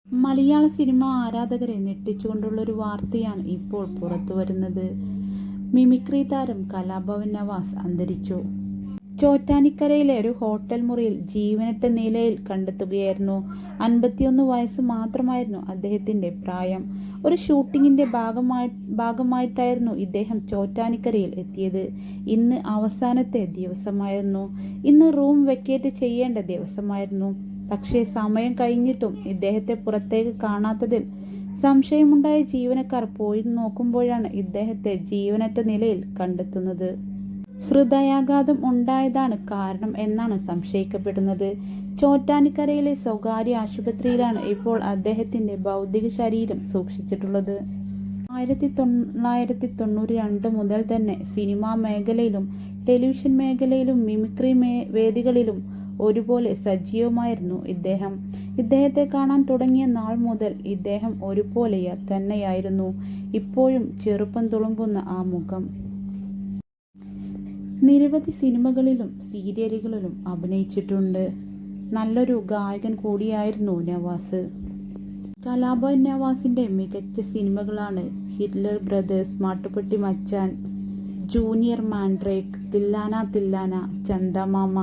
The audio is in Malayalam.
മലയാള സിനിമ ആരാധകരെ ഞെട്ടിച്ചുകൊണ്ടുള്ളൊരു വാർത്തയാണ് ഇപ്പോൾ പുറത്തു വരുന്നത്. മിമിക്രി താരം കലാഭവൻ നവാസ് അന്തരിച്ചു. ചോറ്റാനിക്കരയിലെ ഒരു ഹോട്ടൽ മുറിയിൽ ജീവനറ്റ നിലയിൽ കണ്ടെത്തുകയായിരുന്നു. 51 വയസ്സ് മാത്രമായിരുന്നു അദ്ദേഹത്തിന്റെ പ്രായം. ഒരു ഷൂട്ടിങ്ങിന്റെ ഭാഗമായിട്ടായിരുന്നു ഇദ്ദേഹം ചോറ്റാനിക്കരയിൽ എത്തിയത്. ഇന്ന് അവസാനത്തെ ദിവസമായിരുന്നു. ഇന്ന് റൂം വെക്കേറ്റ് ചെയ്യേണ്ട ദിവസമായിരുന്നു. പക്ഷേ സമയം കഴിഞ്ഞിട്ടും ഇദ്ദേഹത്തെ പുറത്തേക്ക് കാണാത്തതിൽ സംശയമുണ്ടായ ജീവനക്കാർ പോയി നോക്കുമ്പോഴാണ് ഇദ്ദേഹത്തെ ജീവനറ്റ നിലയിൽ കണ്ടെത്തുന്നത്. ഹൃദയാഘാതം ഉണ്ടായതാണ് കാരണം എന്നാണ് സംശയിക്കപ്പെടുന്നത്. ചോറ്റാനിക്കരയിലെ സ്വകാര്യ ആശുപത്രിയിലാണ് ഇപ്പോൾ അദ്ദേഹത്തിന്റെ ഭൗതിക ശരീരം സൂക്ഷിച്ചിട്ടുള്ളത്. 1992 മുതൽ തന്നെ സിനിമാ മേഖലയിലും ടെലിവിഷൻ മേഖലയിലും മിമിക്രി വേദികളിലും ഒരുപോലെ സജീവമായിരുന്നു ഇദ്ദേഹം. ഇദ്ദേഹത്തെ കാണാൻ തുടങ്ങിയ നാൾ മുതൽ ഇദ്ദേഹം ഒരുപോലെ തന്നെയായിരുന്നു. ഇപ്പോഴും ചെറുപ്പം തുളുമ്പുന്ന ആ മുഖം. നിരവധി സിനിമകളിലും സീരിയലുകളിലും അഭിനയിച്ചിട്ടുണ്ട്. നല്ലൊരു ഗായകൻ കൂടിയായിരുന്നു നവാസ്. കലാഭവൻ നവാസിന്റെ മികച്ച സിനിമകളാണ് ഹിറ്റ്ലർ ബ്രദേഴ്സ്, മാട്ടുപ്പെട്ടി മച്ചാൻ, ജൂനിയർ മാൻഡ്രേക്ക്, തില്ലാന തില്ലാന, ചന്ദമാമ.